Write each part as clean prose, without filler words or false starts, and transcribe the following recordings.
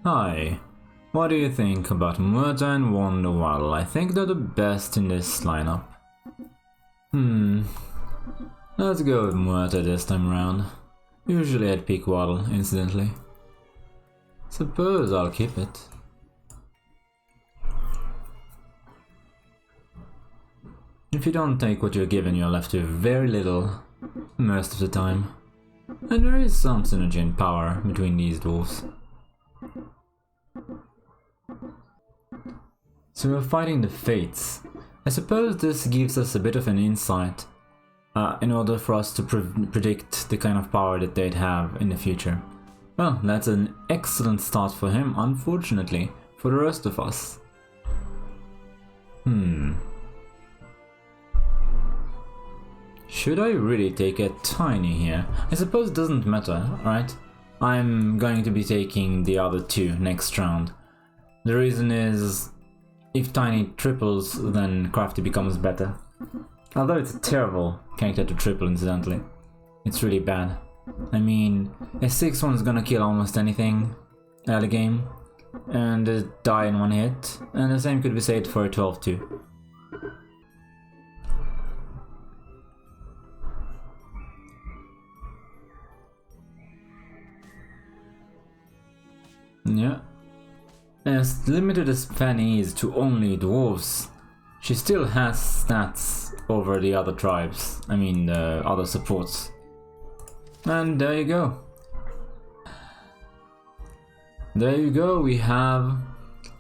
Hi, what do you think about Muerta and Wonderwaddle? I think they're the best in this lineup. Let's go with Muerta this time around. Usually I'd pick Waddle, incidentally. Suppose I'll keep it. If you don't take what you're given, you're left with very little, most of the time. And there is some synergy and power between these dwarfs. So we're fighting the Fates. I suppose this gives us a bit of an insight in order for us to predict the kind of power that they'd have in the future. Well, that's an excellent start for him, unfortunately, for the rest of us. Should I really take a Tiny here? I suppose it doesn't matter, right? I'm going to be taking the other two next round. The reason is, if Tiny triples, then Crafty becomes better. Although it's a terrible character to triple, incidentally. It's really bad. I mean, a 6-1 is gonna kill almost anything early game, and die in one hit, and the same could be said for a 12-2. Yeah. As limited as Fanny is to only dwarves, she still has stats over the other tribes, I mean the other supports. And there you go. There you go, we have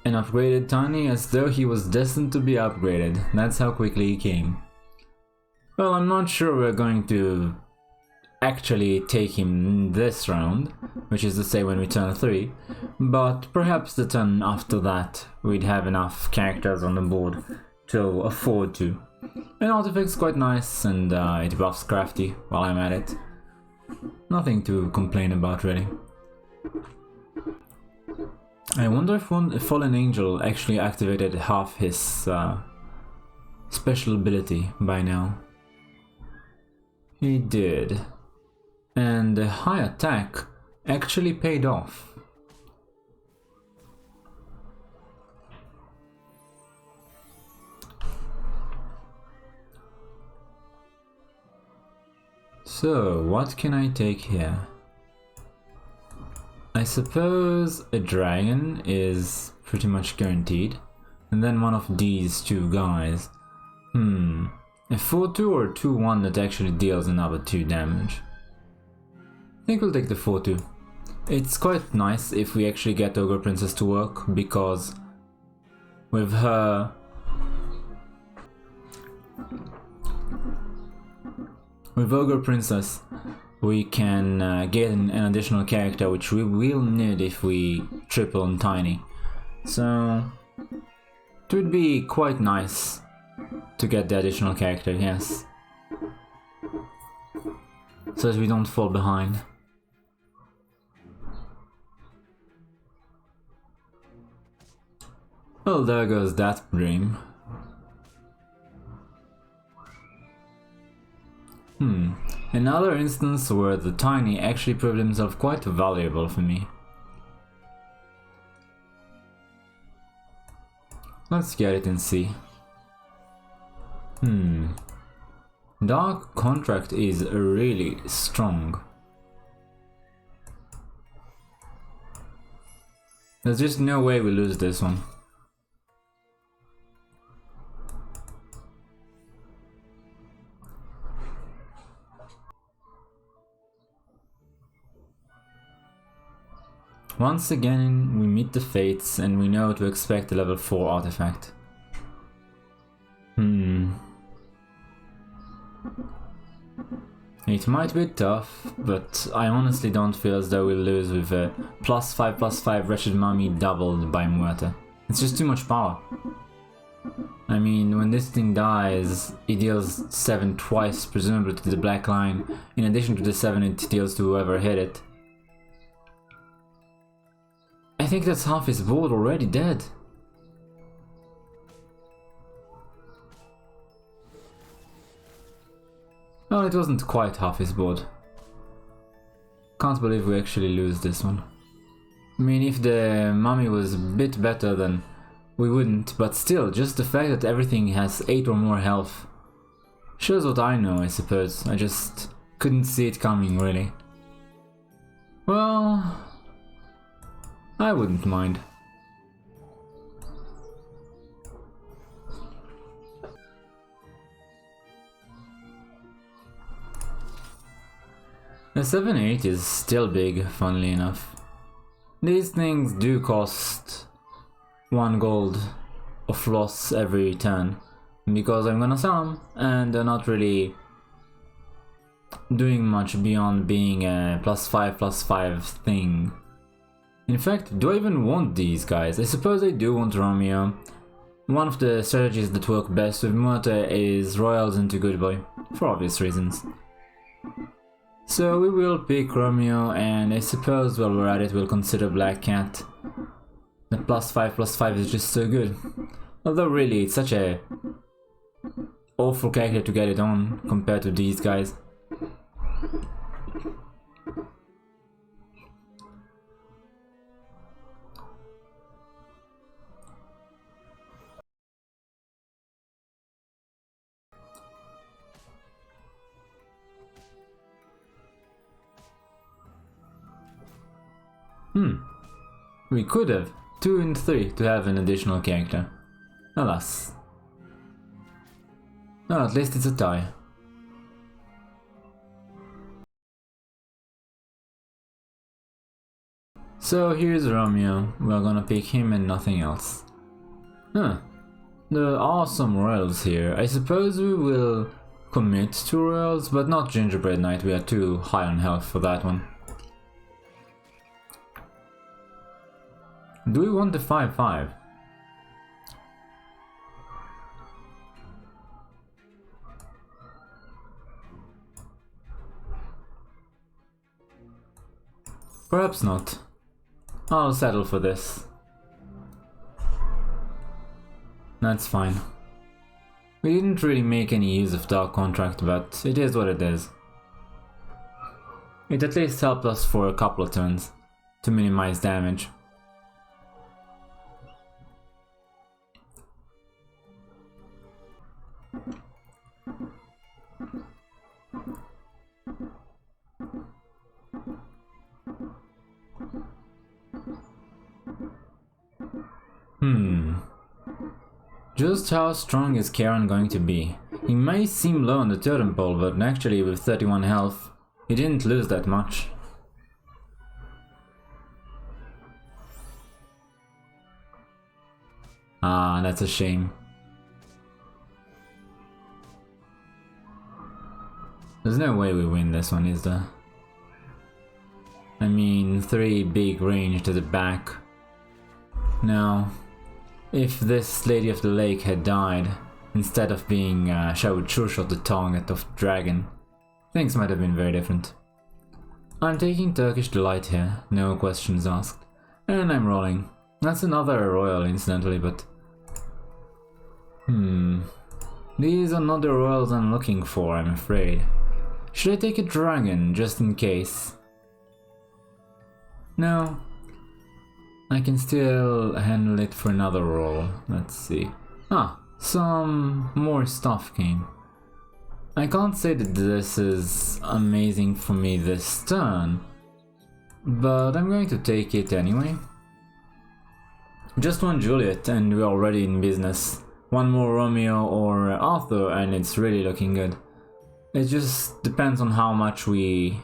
an upgraded Tiny as though he was destined to be upgraded. That's how quickly he came. Well, I'm not sure we're going to actually take him this round, which is to say when we turn 3, but perhaps the turn after that we'd have enough characters on the board to afford to. An artifact's quite nice, and it buffs Crafty while I'm at it. Nothing to complain about, really. I wonder if Fallen Angel actually activated half his special ability by now. He did. And the high attack actually paid off. So, what can I take here? I suppose a dragon is pretty much guaranteed, and then one of these two guys. A 4-2 or 2-1 that actually deals another 2 damage. I think we'll take the 4-2. It's quite nice if we actually get Ogre Princess to work, because with her with Ogre Princess we can get an additional character which we will need if we triple on Tiny. So it would be quite nice to get the additional character, yes. So that we don't fall behind. Well, there goes that dream. Another instance where the Tiny actually proved himself quite valuable for me. Let's get it and see. Dark Contract is really strong. There's just no way we lose this one. Once again, we meet the Fates and we know to expect a level 4 artifact. It might be tough, but I honestly don't feel as though we'll lose with a +5/+5 Wretched Mummy doubled by Muerta. It's just too much power. I mean, when this thing dies, it deals 7 twice, presumably to the black line, in addition to the 7 it deals to whoever hit it. I think that's half his board already dead. Well, it wasn't quite half his board. Can't believe we actually lose this one. I mean, if the mummy was a bit better, then we wouldn't, but still, just the fact that everything has 8 or more health shows what I know, I suppose. I just couldn't see it coming, really. Well, I wouldn't mind. The 7-8 is still big, funnily enough. These things do cost 1 gold of loss every turn, because I'm gonna sell them, and they're not really doing much beyond being a +5/+5 thing. In fact, do I even want these guys? I suppose I do want Romeo. One of the strategies that work best with Muerta is Royals into Good Boy, for obvious reasons. So we will pick Romeo, and I suppose while we're at it we'll consider Black Cat. The +5/+5 is just so good. Although really, it's such a awful character to get it on compared to these guys. We could have 2 and 3 to have an additional character. Alas. Well, at least it's a tie. So here's Romeo. We're gonna pick him and nothing else. Huh. There are some royals here. I suppose we will commit to royals, but not Gingerbread Knight. We are too high on health for that one. Do we want the 5/5? Perhaps not. I'll settle for this. That's fine. We didn't really make any use of Dark Contract, but it is what it is. It at least helped us for a couple of turns to minimize damage. Just how strong is Karen going to be? He may seem low on the totem pole, but actually with 31 health, he didn't lose that much. Ah, that's a shame. There's no way we win this one, is there? I mean, 3 big range to the back. Now, if this Lady of the Lake had died, instead of being sure shot the target of dragon, things might have been very different. I'm taking Turkish Delight here, no questions asked. And I'm rolling. That's another royal, incidentally, but... These are not the royals I'm looking for, I'm afraid. Should I take a dragon, just in case? No. I can still handle it for another roll. Let's see. Ah, some more stuff came. I can't say that this is amazing for me this turn, but I'm going to take it anyway. Just one Juliet and we're already in business. One more Romeo or Arthur and it's really looking good. It just depends on how much we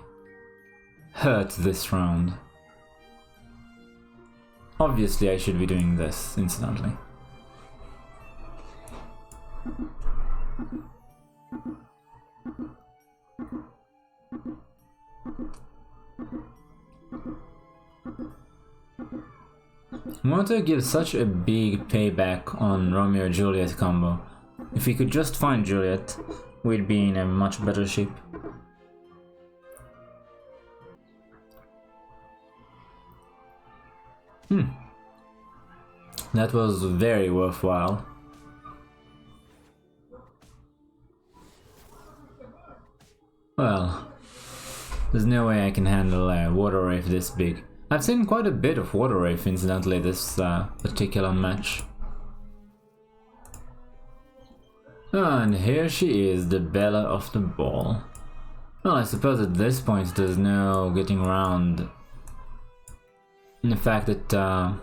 hurt this round. Obviously I should be doing this, incidentally. Moto gives such a big payback on Romeo-Juliet combo. If we could just find Juliet, we'd be in a much better shape. That was very worthwhile. Well, there's no way I can handle a water wave this big. I've seen quite a bit of Water Wraith incidentally this particular match. And here she is, the Bella of the Ball. Well, I suppose at this point there's no getting around the fact that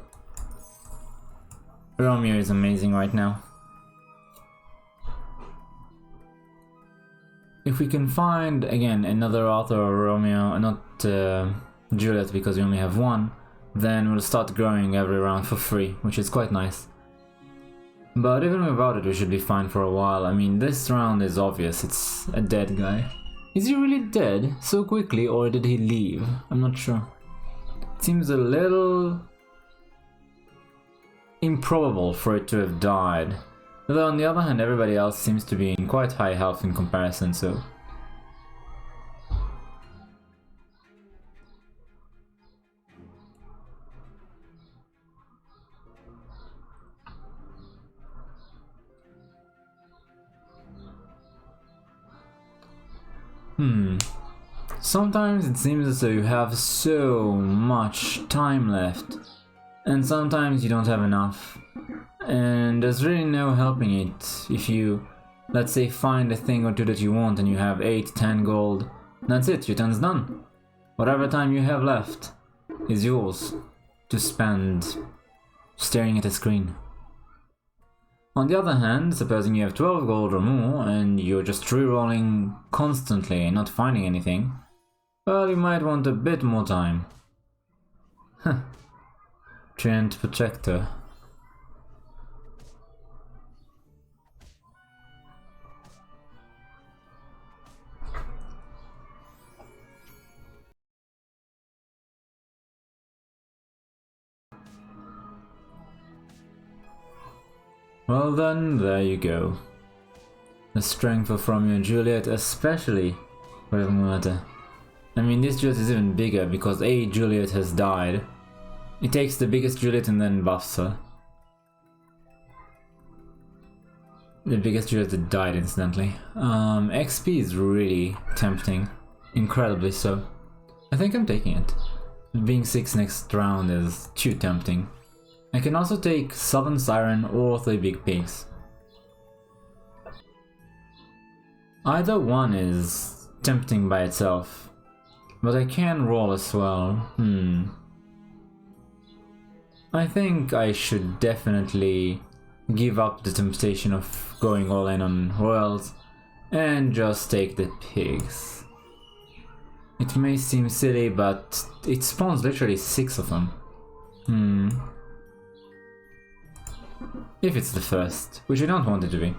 Romeo is amazing right now. If we can find, again, another Arthur or Romeo, not Juliet because we only have one, then we'll start growing every round for free, which is quite nice. But even without it, we should be fine for a while. I mean, this round is obvious, it's a dead guy. Is he really dead so quickly, or did he leave? I'm not sure. It seems a little improbable for it to have died. Although on the other hand, everybody else seems to be in quite high health in comparison, so... Sometimes it seems as though you have so much time left, and sometimes you don't have enough. And there's really no helping it if you, let's say, find a thing or two that you want and you have 8, 10 gold. That's it, your turn's done. Whatever time you have left is yours to spend staring at a screen. On the other hand, supposing you have 12 gold or more and you're just rerolling constantly and not finding anything, well, you might want a bit more time. Huh. Treant Protector. Well then, there you go. The strength of Romeo and Juliet, especially with murder. I mean, this Juliet is even bigger because A, Juliet has died. It takes the biggest Juliet and then buffs her. The biggest Juliet that died instantly. XP is really tempting. Incredibly so. I think I'm taking it. Being 6 next round is too tempting. I can also take Southern Siren or 3 Big Pigs. Either one is tempting by itself, but I can roll as well. I think I should definitely give up the temptation of going all in on royals and just take the pigs. It may seem silly, but it spawns literally 6 of them. If it's the first, which I don't want it to be.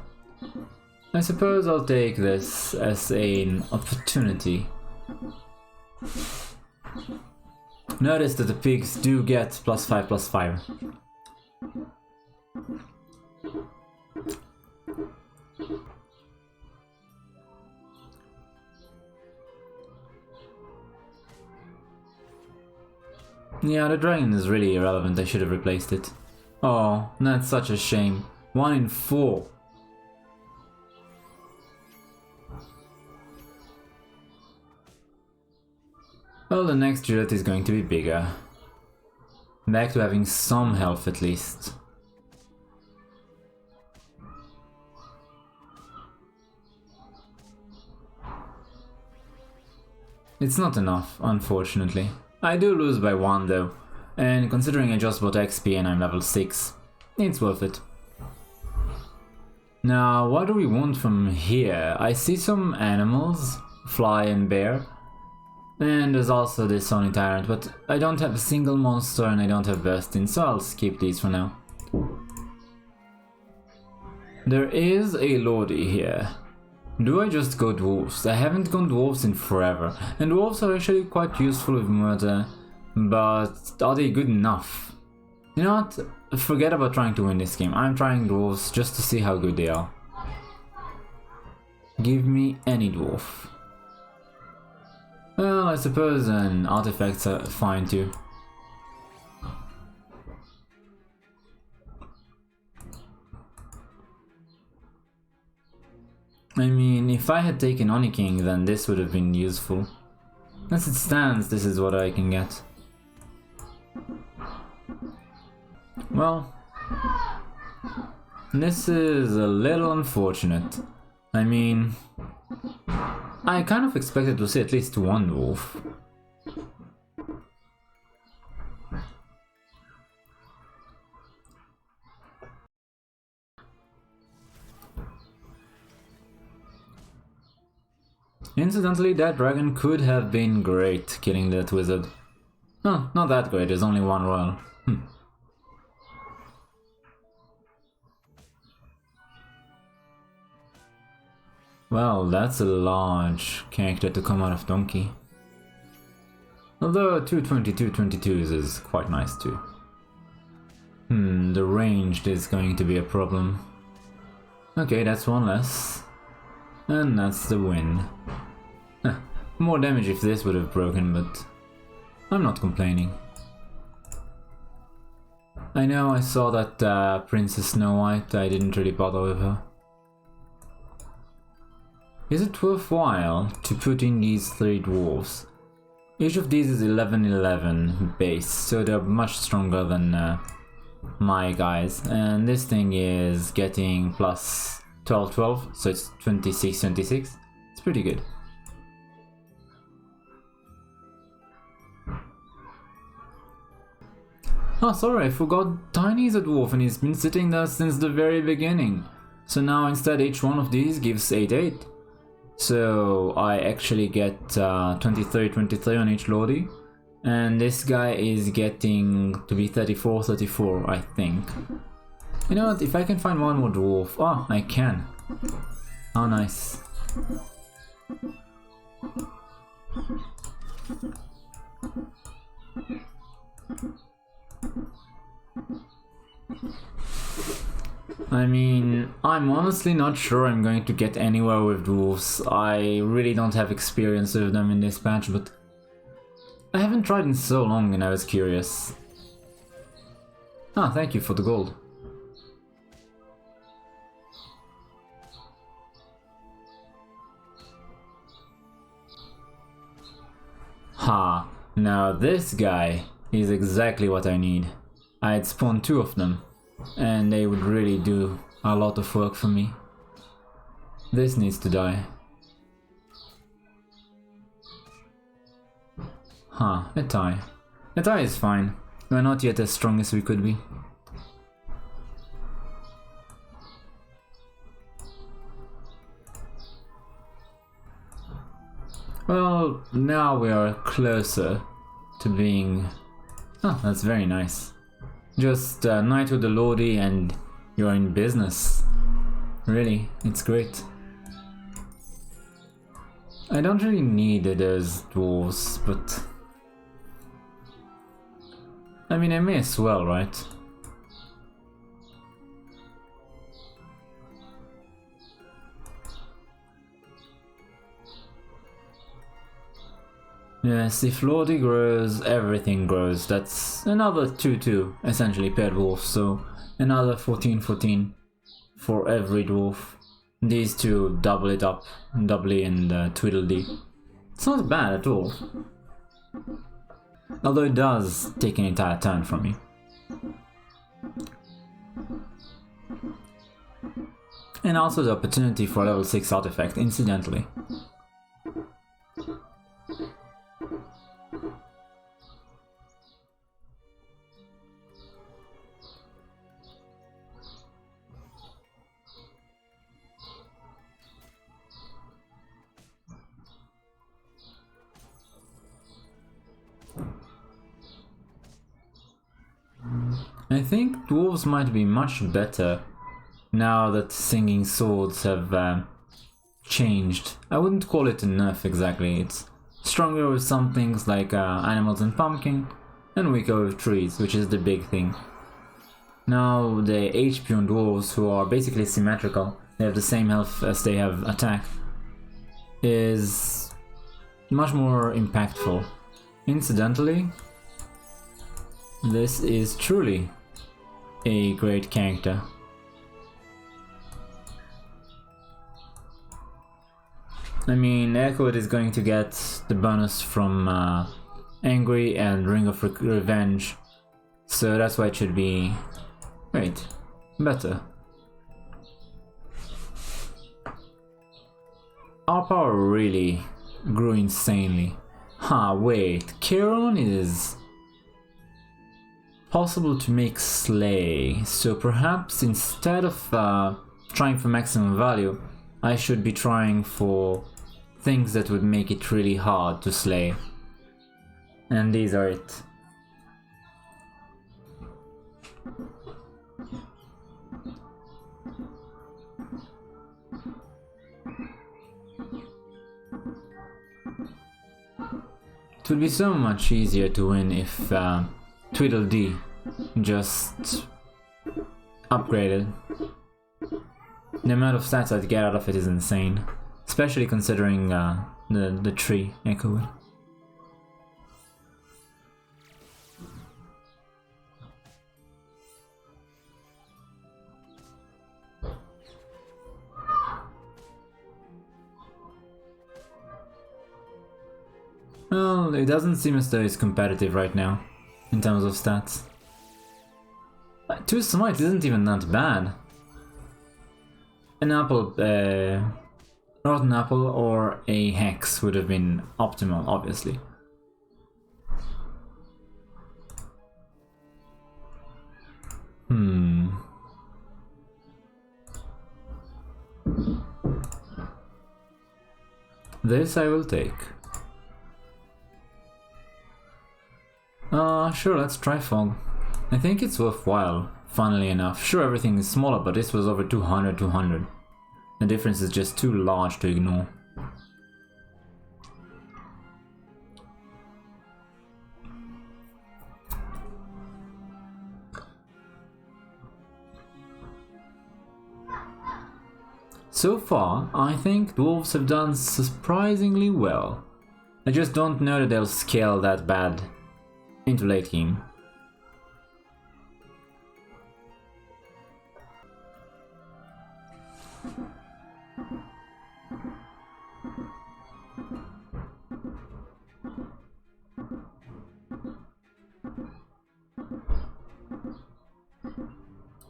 I suppose I'll take this as an opportunity. Notice that the pigs do get +5/+5. Yeah, the dragon is really irrelevant, I should have replaced it. Oh, that's such a shame. 1 in 4. Well, the next Juliet is going to be bigger. Back to having some health at least. It's not enough, unfortunately. I do lose by 1 though. And considering I just bought XP and I'm level 6, it's worth it. Now, what do we want from here? I see some animals, fly and bear. And there's also this Sony Tyrant, but I don't have a single monster and I don't have Bursting, so I'll skip these for now. There is a Lordy here. Do I just go Dwarfs? I haven't gone Dwarfs in forever, and Dwarfs are actually quite useful with murder. But are they good enough? You know what? Forget about trying to win this game. I'm trying dwarves just to see how good they are. Give me any dwarf. Well, I suppose an artifacts are fine too. I mean, if I had taken Oni King, then this would have been useful. As it stands, this is what I can get. Well, this is a little unfortunate. I mean, I kind of expected to see at least one dwarf. Incidentally, that dragon could have been great killing that wizard. No, not that great, there's only one royal. Well, that's a large character to come out of Donkey. Although 222/22s is quite nice too. The ranged is going to be a problem. Okay, that's one less. And that's the win. More damage if this would have broken, but I'm not complaining. I know I saw that Princess Snow White, I didn't really bother with her. Is it worthwhile to put in these 3 dwarves? Each of these is 11/11 base, so they're much stronger than my guys. And this thing is getting plus 12/12, so it's 26/26. It's pretty good. Oh, sorry, I forgot Tiny's a dwarf and he's been sitting there since the very beginning. So now instead each one of these gives 8/8. So I actually get 23/23 on each Lordy. And this guy is getting to be 34/34, I think. You know what, if I can find one more dwarf... Oh, I can. How nice. I mean, I'm honestly not sure I'm going to get anywhere with dwarves. I really don't have experience with them in this patch, but I haven't tried in so long and I was curious. Ah, thank you for the gold. Ha, now this guy is exactly what I need. I'd spawn 2 of them, and they would really do a lot of work for me. This needs to die. Huh, a tie. A tie is fine. We're not yet as strong as we could be. Well, now we are closer to being... Oh, that's very nice. Just knight with the Lordy and you're in business. Really, it's great. I don't really need those dwarves, but... I mean, I may as well, right? Yes, if Lordy grows, everything grows. That's another 2/2, essentially per dwarf, so another 14/14 for every dwarf. These two double it up, doubly and tweedledee. It's not bad at all. Although it does take an entire turn from me. And also the opportunity for a level 6 artifact, incidentally. I think dwarves might be much better now that singing swords have changed. I wouldn't call it a nerf exactly, it's stronger with some things like animals and pumpkin, and weaker with trees, which is the big thing. Now the HP on dwarves, who are basically symmetrical, they have the same health as they have attack, is much more impactful. Incidentally, this is truly a great character. I mean, Echoed is going to get the bonus from Angry and Ring of Revenge, So that's why it should be... Wait, better. Our power really grew insanely. Wait, Chiron is possible to make Slay, so perhaps instead of trying for maximum value, I should be trying for things that would make it really hard to slay. And these are it. It would be so much easier to win if Tweedledee just upgraded. The amount of stats I'd get out of it is insane, especially considering the tree echoed. Well, it doesn't seem as though it's competitive right now, in terms of stats. 2 smite isn't even that bad. An apple, rotten apple or a hex would have been optimal, obviously. This I will take. Sure, let's try fog. I think it's worthwhile, funnily enough. Sure, everything is smaller, but this was over 200. The difference is just too large to ignore. So far, I think Dwarfs have done surprisingly well. I just don't know that they'll scale that bad into late game.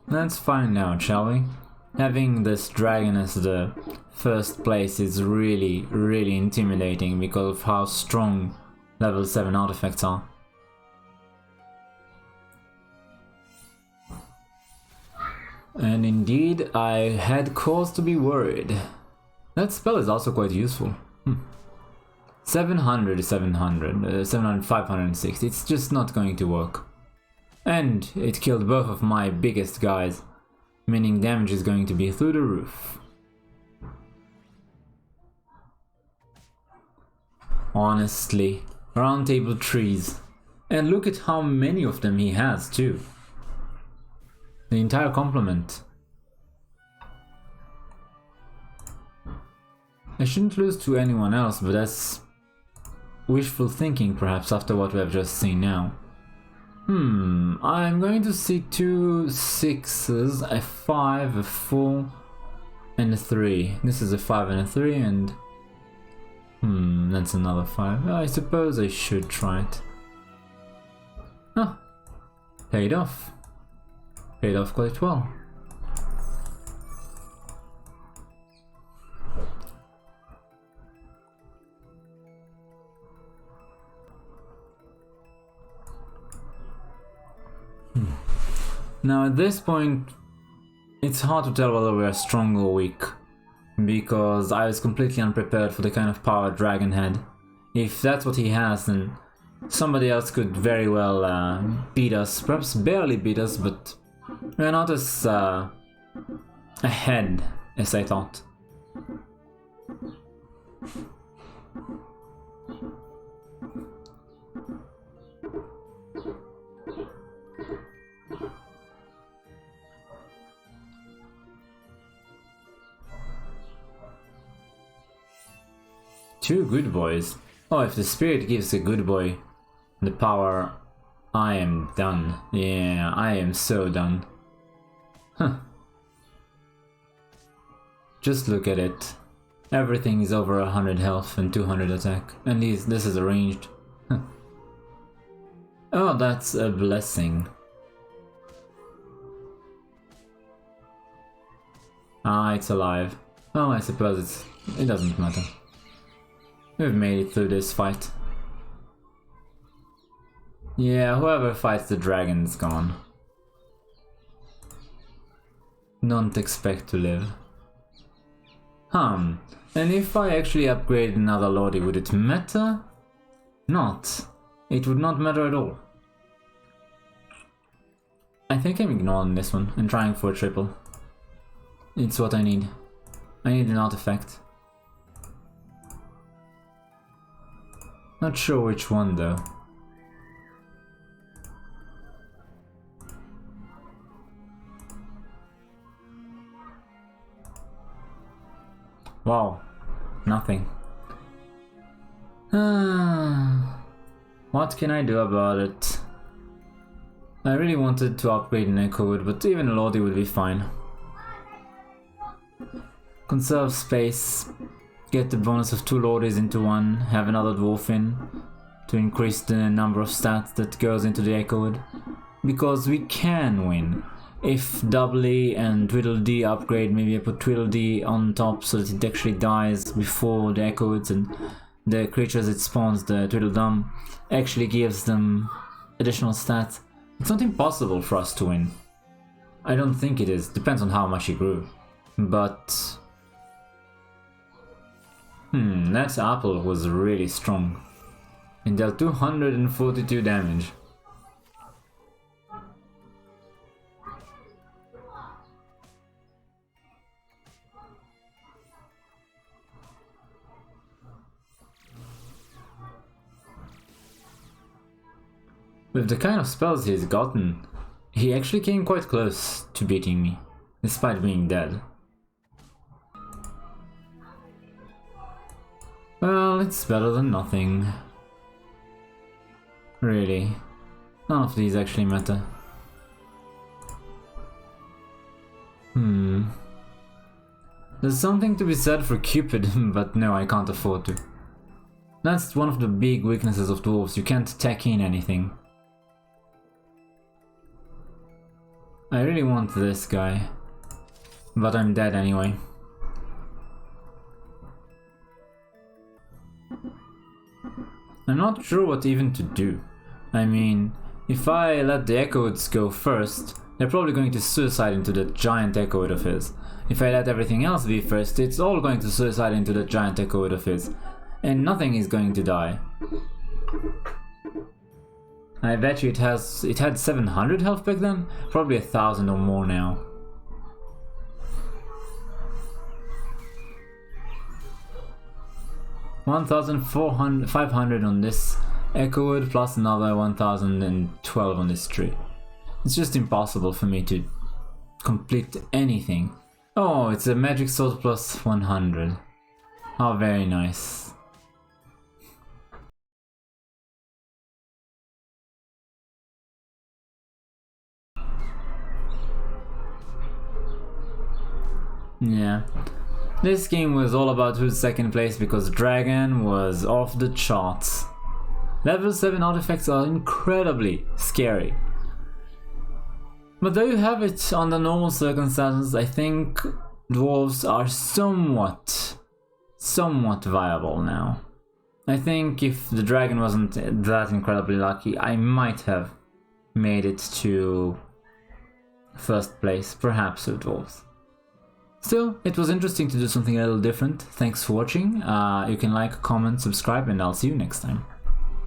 Let's find out, shall we? Having this dragon as the first place is really intimidating because of how strong level 7 artifacts are. And indeed, I had cause to be worried. That spell is also quite useful. 700 is 700, 700, 560, it's just not going to work. And it killed both of my biggest guys, meaning damage is going to be through the roof. Honestly, round table trees. And look at how many of them he has too. The entire complement. I shouldn't lose to anyone else, but that's wishful thinking perhaps after what we have just seen now. I'm going to see 2 6s, a 5, a 4, and a 3. This is a 5 and a 3, and... that's another 5. I suppose I should try it. Paid off. Paid off quite well. Now at this point, it's hard to tell whether we are strong or weak, because I was completely unprepared for the kind of power Dragon had. If that's what he has, then somebody else could very well beat us, perhaps barely beat us, but we're not as ahead as I thought. Two good boys. Oh, if the spirit gives a good boy the power, I am done. Yeah, I am so done. Just look at it. Everything is over 100 health and 200 attack. And this is arranged. Oh, that's a blessing. Ah, it's alive. Well, I suppose it doesn't matter. We've made it through this fight. Yeah, whoever fights the dragon's gone. Don't expect to live. And if I actually upgrade another Lordy, would it matter? Not. It would not matter at all. I think I'm ignoring this one and trying for a triple. It's what I need. I need an artifact. Not sure which one though. Wow, nothing. What can I do about it? I really wanted to upgrade an Echo Wood, but even a Lordy would be fine. Conserve space, get the bonus of 2 Lordies into one, have another Dwarf in, to increase the number of stats that goes into the Echo Wood. Because we can win. If Doubly and Tweedledee upgrade, maybe I put Tweedledee on top so that it actually dies before the Echo Woods, and the creatures it spawns, the Tweedledum, actually gives them additional stats. It's not impossible for us to win. I don't think it is, depends on how much he grew. But... that apple was really strong. It dealt 242 damage. With the kind of spells he's gotten, he actually came quite close to beating me, despite being dead. Well, it's better than nothing. Really, none of these actually matter. There's something to be said for Cupid, but no, I can't afford to. That's one of the big weaknesses of dwarves, you can't tack in anything. I really want this guy, but I'm dead anyway. I'm not sure what even to do. I mean, if I let the Echo Woods go first, they're probably going to suicide into the giant Echo Wood of his. If I let everything else be first, it's all going to suicide into the giant Echo Wood of his. And nothing is going to die. I bet you it had 700 health back then? Probably 1,000 or more now. $1,500 on this Echo Wood plus another 1,012 on this tree. It's just impossible for me to complete anything. Oh, it's a magic sword plus 100. How very nice. Yeah, this game was all about who's second place because Dragon was off the charts. Level 7 artifacts are incredibly scary. But there you have it. Under normal circumstances, I think dwarves are somewhat viable now. I think if the dragon wasn't that incredibly lucky, I might have made it to first place, perhaps with dwarves. Still, it was interesting to do something a little different. Thanks for watching. You can like, comment, subscribe, and I'll see you next time.